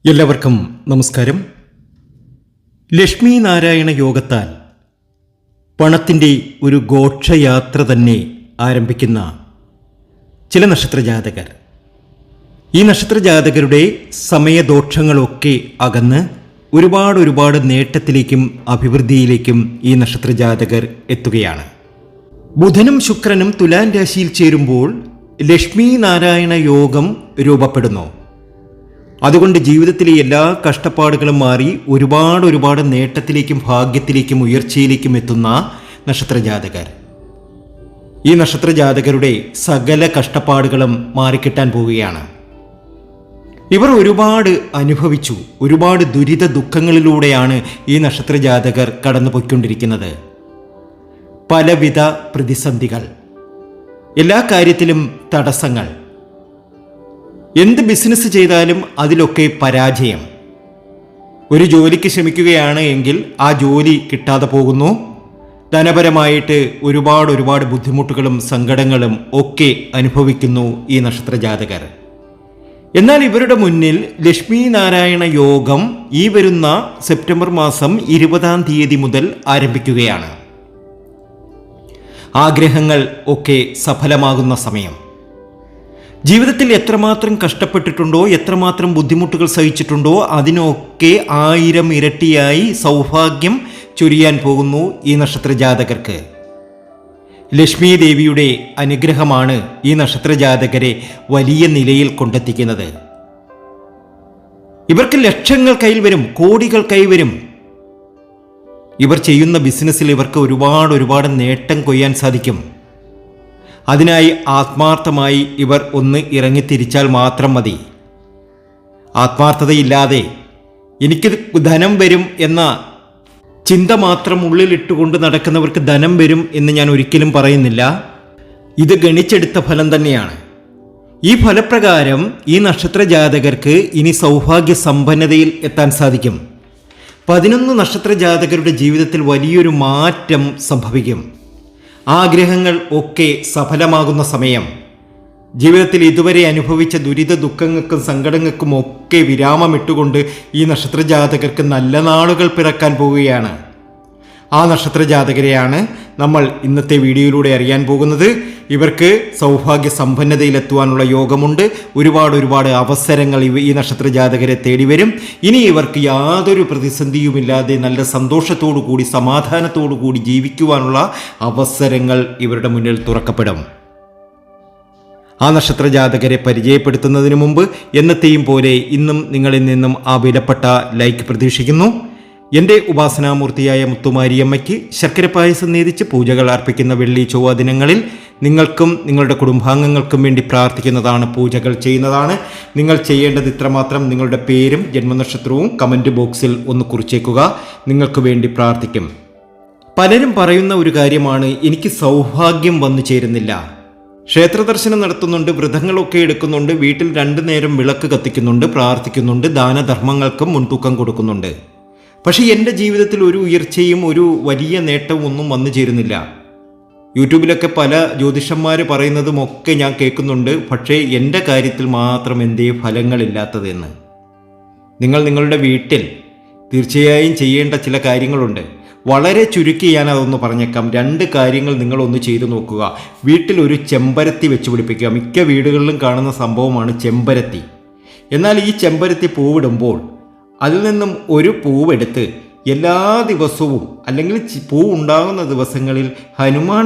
എല്ലാവർക്കും നമസ്കാരം. ലക്ഷ്മി നാരായണ യോഗത്താൽ പണത്തിൻ്റെ ഒരു ഘോഷയാത്ര തന്നെ ആരംഭിക്കുന്ന ചില നക്ഷത്രജാതകർ, ഈ നക്ഷത്രജാതകരുടെ സമയദോഷങ്ങളൊക്കെ അകന്ന് ഒരുപാട് നേട്ടത്തിലേക്കും അഭിവൃദ്ധിയിലേക്കും ഈ നക്ഷത്രജാതകർ എത്തുകയാണ്. ബുധനും ശുക്രനും തുലാൻ രാശിയിൽ ചേരുമ്പോൾ ലക്ഷ്മി നാരായണ യോഗം രൂപപ്പെടുന്നു. അതുകൊണ്ട് ജീവിതത്തിലെ എല്ലാ കഷ്ടപ്പാടുകളും മാറി ഒരുപാട് നേട്ടത്തിലേക്കും ഭാഗ്യത്തിലേക്കും ഉയർച്ചയിലേക്കും എത്തുന്ന നക്ഷത്രജാതകർ, ഈ നക്ഷത്രജാതകരുടെ സകല കഷ്ടപ്പാടുകളും മാറിക്കിട്ടാൻ പോവുകയാണ്. ഇവർ ഒരുപാട് അനുഭവിച്ചു, ഒരുപാട് ദുരിത ദുഃഖങ്ങളിലൂടെയാണ് ഈ നക്ഷത്രജാതകർ കടന്നു പോയിക്കൊണ്ടിരിക്കുന്നത്. പലവിധ പ്രതിസന്ധികൾ, എല്ലാ കാര്യത്തിലും തടസ്സങ്ങൾ, എന്ത് ബിസിനസ് ചെയ്താലും അതിലൊക്കെ പരാജയം. ഒരു ജോലിക്ക് ശ്രമിക്കുകയാണ് എങ്കിൽ ആ ജോലി കിട്ടാതെ പോകുന്നു. ധനപരമായിട്ട് ഒരുപാട് ബുദ്ധിമുട്ടുകളും സങ്കടങ്ങളും ഒക്കെ അനുഭവിക്കുന്നു ഈ നക്ഷത്രജാതകർ. എന്നാൽ ഇവരുടെ മുന്നിൽ ലക്ഷ്മി നാരായണ യോഗം ഈ വരുന്ന സെപ്റ്റംബർ മാസം 20 മുതൽ ആരംഭിക്കുകയാണ്. ആഗ്രഹങ്ങൾ ഒക്കെ സഫലമാകുന്ന സമയം. ജീവിതത്തിൽ എത്രമാത്രം കഷ്ടപ്പെട്ടിട്ടുണ്ടോ, എത്രമാത്രം ബുദ്ധിമുട്ടുകൾ സഹിച്ചിട്ടുണ്ടോ, അതിനൊക്കെ 1000 ഇരട്ടിയായി സൗഭാഗ്യം ചൊരിയാൻ പോകുന്നു ഈ നക്ഷത്രജാതകർക്ക്. ലക്ഷ്മി ദേവിയുടെ അനുഗ്രഹമാണ് ഈ നക്ഷത്രജാതകരെ വലിയ നിലയിൽ കൊണ്ടെത്തിക്കുന്നത്. ഇവർക്ക് ലക്ഷങ്ങൾ കയ്യിൽ വരും, കോടികൾ കൈവരും. ഇവർ ചെയ്യുന്ന ബിസിനസ്സിൽ ഇവർക്ക് ഒരുപാട് നേട്ടം കൊയ്യാൻ സാധിക്കും. അതിനായി ആത്മാർത്ഥമായി ഇവർ ഒന്ന് ഇറങ്ങിത്തിരിച്ചാൽ മാത്രം മതി. ആത്മാർത്ഥതയില്ലാതെ എനിക്ക് ധനം വരും എന്ന ചിന്ത മാത്രം ഉള്ളിലിട്ടുകൊണ്ട് നടക്കുന്നവർക്ക് ധനം വരും എന്ന് ഞാൻ ഒരിക്കലും പറയുന്നില്ല. ഇത് ഗണിച്ചെടുത്ത ഫലം തന്നെയാണ്. ഈ ഫലപ്രകാരം ഈ നക്ഷത്രജാതകർക്ക് ഇനി സൗഭാഗ്യ സമ്പന്നതയിൽ എത്താൻ സാധിക്കും. 11 നക്ഷത്രജാതകരുടെ ജീവിതത്തിൽ വലിയൊരു മാറ്റം സംഭവിക്കും. ആഗ്രഹങ്ങൾ ഒക്കെ സഫലമാകുന്ന സമയം. ജീവിതത്തിൽ ഇതുവരെ അനുഭവിച്ച ദുരിത ദുഃഖങ്ങൾക്കും സങ്കടങ്ങൾക്കും ഒക്കെ വിരാമമിട്ടുകൊണ്ട് ഈ നക്ഷത്രജാതകർക്ക് നല്ല നാളുകൾ പിറക്കാൻ പോവുകയാണ്. ആ നക്ഷത്രജാതകരെയാണ് നമ്മൾ ഇന്നത്തെ വീഡിയോയിലൂടെ അറിയാൻ പോകുന്നത്. ഇവർക്ക് സൗഭാഗ്യ സമ്പന്നതയിലെത്തുവാനുള്ള യോഗമുണ്ട്. ഒരുപാട് അവസരങ്ങൾ ഈ നക്ഷത്രജാതകരെ തേടി വരും. ഇനി ഇവർക്ക് യാതൊരു പ്രതിസന്ധിയുമില്ലാതെ നല്ല സന്തോഷത്തോടു കൂടി സമാധാനത്തോടു കൂടി ജീവിക്കുവാനുള്ള അവസരങ്ങൾ ഇവരുടെ മുന്നിൽ തുറക്കപ്പെടും. ആ നക്ഷത്രജാതകരെ പരിചയപ്പെടുത്തുന്നതിന് മുമ്പ് എന്നത്തെയും പോലെ ഇന്നും നിങ്ങളിൽ നിന്നും ആ വിലപ്പെട്ട ലൈക്ക് പ്രതീക്ഷിക്കുന്നു. എൻ്റെ ഉപാസനാമൂർത്തിയായ മുത്തുമാരിയമ്മയ്ക്ക് ശർക്കര പായസം നേതിച്ച് പൂജകൾ അർപ്പിക്കുന്ന വെള്ളി ചൊവ്വ ദിനങ്ങളിൽ നിങ്ങൾക്കും നിങ്ങളുടെ കുടുംബാംഗങ്ങൾക്കും വേണ്ടി പ്രാർത്ഥിക്കുന്നതാണ്, പൂജകൾ ചെയ്യുന്നതാണ്. നിങ്ങൾ ചെയ്യേണ്ടത് ഇത്രമാത്രം: നിങ്ങളുടെ പേരും ജന്മനക്ഷത്രവും കമൻറ്റ് ബോക്സിൽ ഒന്ന് കുറിച്ചേക്കുക. നിങ്ങൾക്ക് വേണ്ടി പ്രാർത്ഥിക്കും. പലരും പറയുന്ന ഒരു കാര്യമാണ്, എനിക്ക് സൗഭാഗ്യം വന്നു ചേരുന്നില്ല. ക്ഷേത്ര ദർശനം നടത്തുന്നുണ്ട്, വ്രതങ്ങളൊക്കെ എടുക്കുന്നുണ്ട്, വീട്ടിൽ 2 നേരം വിളക്ക് കത്തിക്കുന്നുണ്ട്, പ്രാർത്ഥിക്കുന്നുണ്ട്, ദാനധർമ്മങ്ങൾക്കും മുൻതൂക്കം കൊടുക്കുന്നുണ്ട്. പക്ഷേ എൻ്റെ ജീവിതത്തിൽ ഒരു ഉയർച്ചയും ഒരു വലിയ നേട്ടവും ഒന്നും വന്നു ചേരുന്നില്ല. യൂട്യൂബിലൊക്കെ പല ജ്യോതിഷന്മാർ പറയുന്നതുമൊക്കെ ഞാൻ കേൾക്കുന്നുണ്ട്. പക്ഷേ എൻ്റെ കാര്യത്തിൽ മാത്രം എന്തേ ഫലങ്ങളില്ലാത്തതെന്ന്. നിങ്ങൾ നിങ്ങളുടെ വീട്ടിൽ തീർച്ചയായും ചെയ്യേണ്ട ചില കാര്യങ്ങളുണ്ട്. വളരെ ചുരുക്കി ഞാൻ അതൊന്ന് പറഞ്ഞേക്കാം. 2 കാര്യങ്ങൾ നിങ്ങളൊന്ന് ചെയ്തു നോക്കുക. വീട്ടിൽ ഒരു ചെമ്പരത്തി വെച്ച് പിടിപ്പിക്കുക. മിക്ക വീടുകളിലും കാണുന്ന സംഭവമാണ് ചെമ്പരത്തി. എന്നാൽ ഈ ചെമ്പരത്തി പൂവിടുമ്പോൾ അതിൽ നിന്നും ഒരു പൂവെടുത്ത് എല്ലാ ദിവസവും അല്ലെങ്കിൽ പൂവുണ്ടാകുന്ന ദിവസങ്ങളിൽ ഹനുമാൻ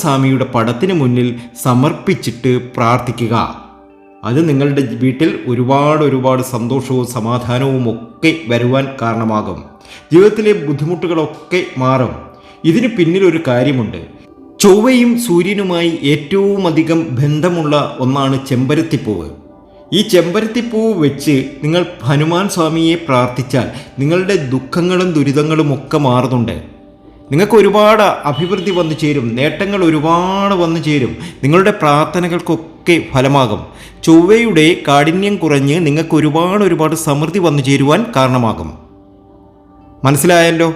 സ്വാമിയുടെ പടത്തിന് മുന്നിൽ സമർപ്പിച്ചിട്ട് പ്രാർത്ഥിക്കുക. അത് നിങ്ങളുടെ വീട്ടിൽ ഒരുപാട് സന്തോഷവും സമാധാനവും ഒക്കെ വരുവാൻ കാരണമാകും. ജീവിതത്തിലെ ബുദ്ധിമുട്ടുകളൊക്കെ മാറും. ഇതിന് പിന്നിലൊരു കാര്യമുണ്ട്. ചൊവ്വയും സൂര്യനുമായി ഏറ്റവും അധികം ബന്ധമുള്ള ഒന്നാണ് ചെമ്പരത്തിപ്പൂവ്. ഈ ചെമ്പരത്തിപ്പൂവ് വെച്ച് നിങ്ങൾ ഹനുമാൻ സ്വാമിയെ പ്രാർത്ഥിച്ചാൽ നിങ്ങളുടെ ദുഃഖങ്ങളും ദുരിതങ്ങളും ഒക്കെ മാറുന്നുണ്ട്. നിങ്ങൾക്ക് ഒരുപാട് അഭിവൃദ്ധി വന്നു ചേരും, നേട്ടങ്ങൾ ഒരുപാട് വന്നു ചേരും. നിങ്ങളുടെ പ്രാർത്ഥനകൾക്കൊക്കെ ഫലമാകും. ചൊവ്വയുടെ കാഠിന്യം കുറഞ്ഞ് നിങ്ങൾക്ക് ഒരുപാട് സമൃദ്ധി വന്നു ചേരുവാൻ കാരണമാകും. മനസ്സിലായല്ലോ?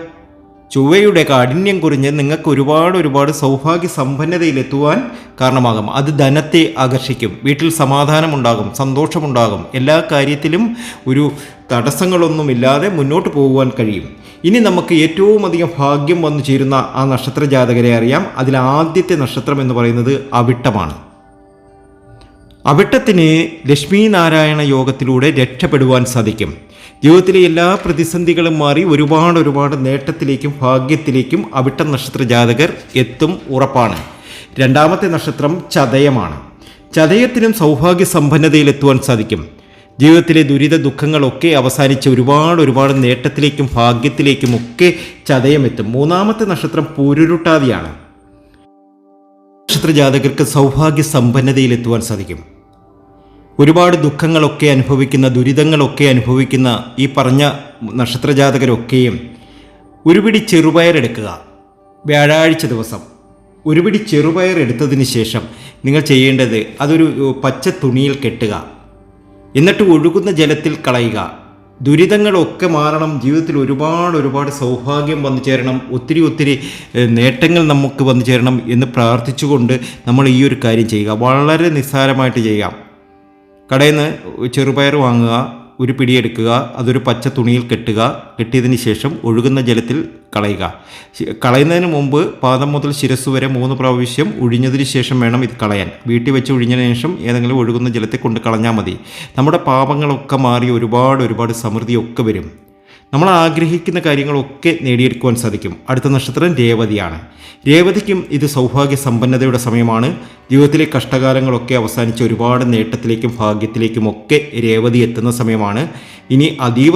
ചൊവ്വയുടെ കാഠിന്യം കുറിഞ്ഞ് നിങ്ങൾക്ക് ഒരുപാട് സൗഭാഗ്യ സമ്പന്നതയിലെത്തുവാൻ കാരണമാകും. അത് ധനത്തെ ആകർഷിക്കും. വീട്ടിൽ സമാധാനമുണ്ടാകും, സന്തോഷമുണ്ടാകും. എല്ലാ കാര്യത്തിലും ഒരു തടസ്സങ്ങളൊന്നുമില്ലാതെ മുന്നോട്ട് പോകുവാൻ കഴിയും. ഇനി നമുക്ക് ഏറ്റവും അധികം ഭാഗ്യം വന്നു ചേരുന്ന ആ നക്ഷത്ര ജാതകരെ അറിയാം. അതിൽ ആദ്യത്തെ നക്ഷത്രം എന്ന് പറയുന്നത് അവിട്ടമാണ്. അവിട്ടത്തിന് ലക്ഷ്മി നാരായണ യോഗത്തിലൂടെ രക്ഷപ്പെടുവാൻ സാധിക്കും. ജീവിതത്തിലെ എല്ലാ പ്രതിസന്ധികളും മാറി ഒരുപാട് നേട്ടത്തിലേക്കും ഭാഗ്യത്തിലേക്കും അവിട്ടം നക്ഷത്ര ജാതകർ എത്തും, ഉറപ്പാണ്. രണ്ടാമത്തെ നക്ഷത്രം ചതയമാണ്. ചതയത്തിനും സൗഭാഗ്യ സമ്പന്നതയിലെത്തുവാൻ സാധിക്കും. ജീവിതത്തിലെ ദുരിത ദുഃഖങ്ങളൊക്കെ അവസാനിച്ച് ഒരുപാട് നേട്ടത്തിലേക്കും ഭാഗ്യത്തിലേക്കും ഒക്കെ ചതയമെത്തും. മൂന്നാമത്തെ നക്ഷത്രം പൂരുരുട്ടാതിയാണ്. നക്ഷത്ര ജാതകർക്ക് സൗഭാഗ്യ സമ്പന്നതയിലെത്തുവാൻ സാധിക്കും. ഒരുപാട് ദുഃഖങ്ങളൊക്കെ അനുഭവിക്കുന്ന, ദുരിതങ്ങളൊക്കെ അനുഭവിക്കുന്ന ഈ പറഞ്ഞ നക്ഷത്രജാതകരൊക്കെയും ഒരു പിടി ചെറുപയറെടുക്കുക. വ്യാഴാഴ്ച ദിവസം ഒരു പിടി ചെറുപയർ എടുത്തതിന് ശേഷം നിങ്ങൾ ചെയ്യേണ്ടത് അതൊരു പച്ച തുണിയിൽ കെട്ടുക. എന്നിട്ട് ഒഴുകുന്ന ജലത്തിൽ കളയുക. ദുരിതങ്ങളൊക്കെ മാറണം. ജീവിതത്തിൽ ഒരുപാട് സൗഭാഗ്യം വന്നു ചേരണം. ഒത്തിരി നേട്ടങ്ങൾ നമുക്ക് വന്നു ചേരണം എന്ന് പ്രാർത്ഥിച്ചുകൊണ്ട് നമ്മൾ ഈ ഒരു കാര്യം ചെയ്യുക. വളരെ നിസ്സാരമായിട്ട് ചെയ്യാം. കടയിൽ നിന്ന് ചെറുപയർ വാങ്ങുക, ഒരു പിടിയെടുക്കുക, അതൊരു പച്ച തുണിയിൽ കെട്ടുക. കെട്ടിയതിന് ശേഷം ഒഴുകുന്ന ജലത്തിൽ കളയുക. കളയുന്നതിന് മുമ്പ് പാദം മുതൽ ശിരസ് വരെ 3 പ്രാവശ്യം ഒഴിഞ്ഞതിന് ശേഷം വേണം ഇത് കളയാൻ. വീട്ടിൽ വെച്ച് ഒഴിഞ്ഞതിന് ശേഷം ഏതെങ്കിലും ഒഴുകുന്ന ജലത്തിൽ കൊണ്ട് കളഞ്ഞാൽ മതി. നമ്മുടെ പാപങ്ങളൊക്കെ മാറി ഒരുപാട് സമൃദ്ധിയൊക്കെ വരും. നമ്മൾ ആഗ്രഹിക്കുന്ന കാര്യങ്ങളൊക്കെ നേടിയെടുക്കുവാൻ സാധിക്കും. അടുത്ത നക്ഷത്രം രേവതിയാണ്. രേവതിക്കും ഇത് സൗഭാഗ്യ സമ്പന്നതയുടെ സമയമാണ്. ജീവിതത്തിലെ കഷ്ടകാലങ്ങളൊക്കെ അവസാനിച്ച് ഒരുപാട് നേട്ടത്തിലേക്കും ഭാഗ്യത്തിലേക്കും ഒക്കെ രേവതി എത്തുന്ന സമയമാണ്. ഇനി അതീവ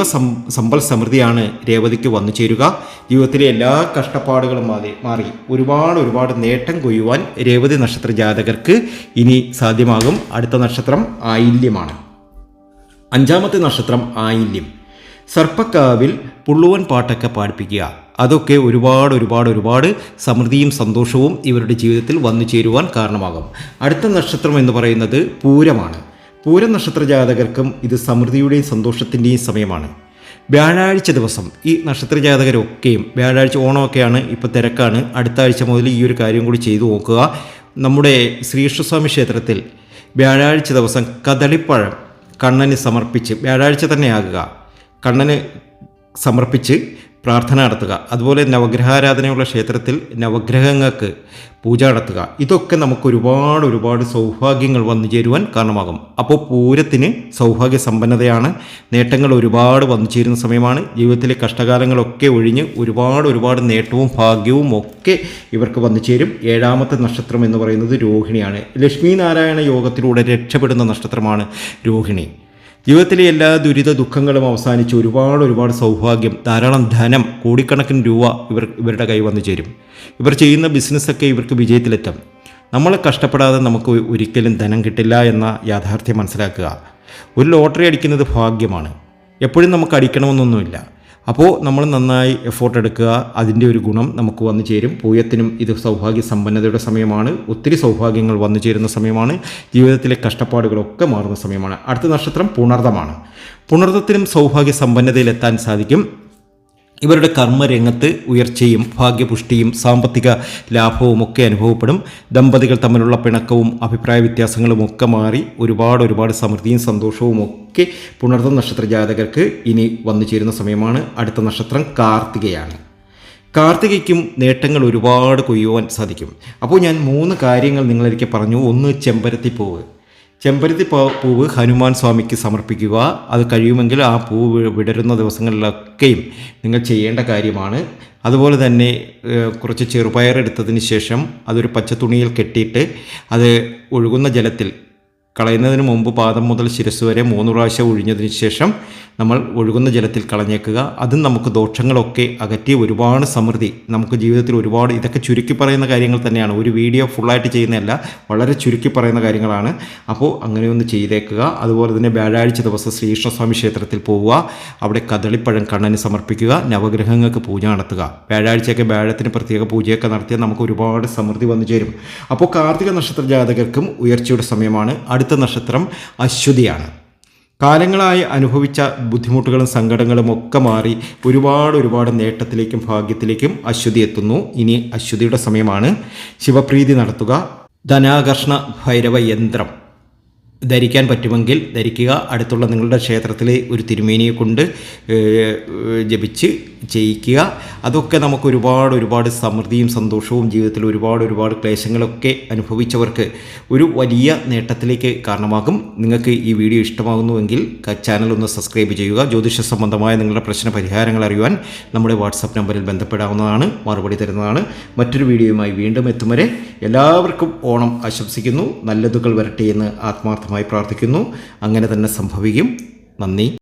സമ്പൽ സമൃദ്ധിയാണ് രേവതിക്ക് വന്നു ചേരുക. ജീവിതത്തിലെ എല്ലാ കഷ്ടപ്പാടുകളും മാറി ഒരുപാട് നേട്ടം കൊയ്യുവാൻ രേവതി നക്ഷത്ര ജാതകർക്ക് ഇനി സാധ്യമാകും. അടുത്ത നക്ഷത്രം ആയില്യമാണ്. അഞ്ചാമത്തെ നക്ഷത്രം ആയില്യം. സർപ്പക്കാവിൽ പുള്ളുവൻ പാട്ടൊക്കെ പാടിപ്പിക്കുക. അതൊക്കെ ഒരുപാട് സമൃദ്ധിയും സന്തോഷവും ഇവരുടെ ജീവിതത്തിൽ വന്നു ചേരുവാൻ കാരണമാകും. അടുത്ത നക്ഷത്രം എന്ന് പറയുന്നത് പൂരമാണ്. പൂരം നക്ഷത്ര ജാതകർക്കും ഇത് സമൃദ്ധിയുടെയും സന്തോഷത്തിൻ്റെയും സമയമാണ്. വ്യാഴാഴ്ച ദിവസം ഈ നക്ഷത്ര ജാതകരൊക്കെയും വ്യാഴാഴ്ച ഓണമൊക്കെയാണ്, ഇപ്പോൾ തിരക്കാണ്. അടുത്ത ആഴ്ച മുതൽ ഈ ഒരു കാര്യം കൂടി ചെയ്തു നോക്കുക. നമ്മുടെ ശ്രീകൃഷ്ണസ്വാമി ക്ഷേത്രത്തിൽ വ്യാഴാഴ്ച ദിവസം കദളിപ്പഴം കണ്ണന് സമർപ്പിച്ച്, വ്യാഴാഴ്ച തന്നെ ആകുക, കണ്ണന് സമർപ്പിച്ച് പ്രാർത്ഥന നടത്തുക. അതുപോലെ നവഗ്രഹാരാധനയുള്ള ക്ഷേത്രത്തിൽ നവഗ്രഹങ്ങൾക്ക് പൂജ നടത്തുക. ഇതൊക്കെ നമുക്ക് ഒരുപാട് സൗഭാഗ്യങ്ങൾ വന്നു ചേരുവാൻ കാരണമാകും. അപ്പോൾ പൂരത്തിന് സൗഭാഗ്യ സമ്പന്നതയാണ്. നേട്ടങ്ങൾ ഒരുപാട് വന്നു ചേരുന്ന സമയമാണ്. ജീവിതത്തിലെ കഷ്ടകാലങ്ങളൊക്കെ ഒഴിഞ്ഞ് ഒരുപാട് നേട്ടവും ഭാഗ്യവും ഒക്കെ ഇവർക്ക് വന്നു ചേരും. ഏഴാമത്തെ നക്ഷത്രം എന്ന് പറയുന്നത് രോഹിണിയാണ്. ലക്ഷ്മി നാരായണ യോഗത്തിലൂടെ രക്ഷപ്പെടുന്ന നക്ഷത്രമാണ് രോഹിണി. ജീവിതത്തിലെ എല്ലാ ദുരിത ദുഃഖങ്ങളും അവസാനിച്ച് ഒരുപാട് സൗഭാഗ്യം, ധാരാളം ധനം, കോടിക്കണക്കിന് രൂപ ഇവരുടെ കൈ വന്നു ചേരും. ഇവർ ചെയ്യുന്ന ബിസിനസ്സൊക്കെ ഇവർക്ക് വിജയത്തിലെത്തും. നമ്മൾ കഷ്ടപ്പെടാതെ നമുക്ക് ഒരിക്കലും ധനം കിട്ടില്ല എന്ന യാഥാർത്ഥ്യം മനസ്സിലാക്കുക. ഒരു ലോട്ടറി അടിക്കുന്നത് ഭാഗ്യമാണ്. എപ്പോഴും നമുക്ക് അടിക്കണമെന്നൊന്നുമില്ല. അപ്പോൾ നമ്മൾ നന്നായി എഫോർട്ട് എടുക്കുക. അതിൻ്റെ ഒരു ഗുണം നമുക്ക് വന്നു ചേരും. പൂയത്തിനും ഇത് സൗഭാഗ്യ സമ്പന്നതയുടെ സമയമാണ്. ഒത്തിരി സൗഭാഗ്യങ്ങൾ വന്നു ചേരുന്ന സമയമാണ്. ജീവിതത്തിലെ കഷ്ടപ്പാടുകളൊക്കെ മാറുന്ന സമയമാണ്. അടുത്ത നക്ഷത്രം പുണർദമാണ്. പുണർദത്തിനും സൗഭാഗ്യ സമ്പന്നതയിലെത്താൻ സാധിക്കും. ഇവരുടെ കർമ്മരംഗത്ത് ഉയർച്ചയും ഭാഗ്യപുഷ്ടിയും സാമ്പത്തിക ലാഭവും ഒക്കെ അനുഭവപ്പെടും. ദമ്പതികൾ തമ്മിലുള്ള പിണക്കവും അഭിപ്രായ വ്യത്യാസങ്ങളും ഒക്കെ മാറി ഒരുപാട് സമൃദ്ധിയും സന്തോഷവും ഒക്കെ പുണർദം നക്ഷത്ര ജാതകർക്ക് ഇനി വന്നു ചേരുന്ന സമയമാണ്. അടുത്ത നക്ഷത്രം കാർത്തികയാണ്. കാർത്തികയ്ക്കും നേട്ടങ്ങൾ ഒരുപാട് കൊയ്യുവാൻ സാധിക്കും. അപ്പോൾ ഞാൻ 3 കാര്യങ്ങൾ നിങ്ങളൊരിക്കൽ പറഞ്ഞു. ഒന്ന്, ചെമ്പരത്തിപ്പൂവ്. ചെമ്പരത്തിപ്പൂവ് ഹനുമാൻ സ്വാമിക്ക് സമർപ്പിക്കുക. അത് കഴിയുമെങ്കിൽ ആ പൂവ് വിടരുന്ന ദിവസങ്ങളിലൊക്കെയും നിങ്ങൾ ചെയ്യേണ്ട കാര്യമാണ്. അതുപോലെ തന്നെ കുറച്ച് ചെറുപയർ എടുത്തതിന് ശേഷം അതൊരു പച്ച തുണിയിൽ കെട്ടിയിട്ട് അത് ഒഴുകുന്ന ജലത്തിൽ കളയുന്നതിന് മുമ്പ് പാദം മുതൽ ശിരസ് വരെ 3 പ്രാവശ്യം ഒഴിഞ്ഞതിന് ശേഷം നമ്മൾ ഒഴുകുന്ന ജലത്തിൽ കളഞ്ഞേക്കുക. അതും നമുക്ക് ദോഷങ്ങളൊക്കെ അകറ്റി ഒരുപാട് സമൃദ്ധി നമുക്ക് ജീവിതത്തിൽ ഇതൊക്കെ ചുരുക്കി പറയുന്ന കാര്യങ്ങൾ തന്നെയാണ്. ഒരു വീഡിയോ ഫുള്ളായിട്ട് ചെയ്യുന്നതല്ല, വളരെ ചുരുക്കി പറയുന്ന കാര്യങ്ങളാണ്. അപ്പോൾ അങ്ങനെയൊന്ന് ചെയ്തേക്കുക. അതുപോലെ തന്നെ വ്യാഴാഴ്ച ദിവസം ശ്രീകൃഷ്ണസ്വാമി ക്ഷേത്രത്തിൽ പോവുക. അവിടെ കദളിപ്പഴം കണ്ണന് സമർപ്പിക്കുക. നവഗ്രഹങ്ങൾക്ക് പൂജ നടത്തുക. വ്യാഴാഴ്ചയൊക്കെ വ്യാഴത്തിന് പ്രത്യേക പൂജയൊക്കെ നടത്തിയാൽ നമുക്ക് ഒരുപാട് സമൃദ്ധി വന്നു ചേരും. അപ്പോൾ കാർത്തിക നക്ഷത്ര ജാതകർക്കും ഉയർച്ചയുടെ സമയമാണ്. അടുത്ത നക്ഷത്രം അശ്വതിയാണ്. കാലങ്ങളായി അനുഭവിച്ച ബുദ്ധിമുട്ടുകളും സങ്കടങ്ങളും ഒക്കെ മാറി ഒരുപാട് നേട്ടത്തിലേക്കും ഭാഗ്യത്തിലേക്കും അശ്വതി എത്തുന്നു. ഇനി അശ്വതിയുടെ സമയമാണ്. ശിവപ്രീതി നടത്തുക. ധനാകർഷണ ഭൈരവ യന്ത്രം ധരിക്കാൻ പറ്റുമെങ്കിൽ ധരിക്കുക. അടുത്തുള്ള നിങ്ങളുടെ ക്ഷേത്രത്തിലെ ഒരു തിരുമേനിയെ കൊണ്ട് ജപിച്ച് ചെയ്യിക്കുക. അതൊക്കെ നമുക്ക് ഒരുപാട് സമൃദ്ധിയും സന്തോഷവും ജീവിതത്തിൽ ഒരുപാട് ക്ലേശങ്ങളൊക്കെ അനുഭവിച്ചവർക്ക് ഒരു വലിയ നേട്ടത്തിലേക്ക് കാരണമാകും. നിങ്ങൾക്ക് ഈ വീഡിയോ ഇഷ്ടമാകുന്നുവെങ്കിൽ ചാനൽ ഒന്ന് സബ്സ്ക്രൈബ് ചെയ്യുക. ജ്യോതിഷ സംബന്ധമായ നിങ്ങളുടെ പ്രശ്ന പരിഹാരങ്ങൾ അറിയുവാൻ നമ്മുടെ വാട്സാപ്പ് നമ്പറിൽ ബന്ധപ്പെടാവുന്നതാണ്. മറുപടി തരുന്നതാണ്. മറ്റൊരു വീഡിയോയുമായി വീണ്ടും എത്തും വരെ എല്ലാവർക്കും ഓണം ആശംസിക്കുന്നു. നല്ലതുകൾ വരട്ടെ എന്ന് ആത്മാർത്ഥമായി പ്രാർത്ഥിക്കുന്നു. അങ്ങനെ തന്നെ സംഭവിക്കും. നന്ദി.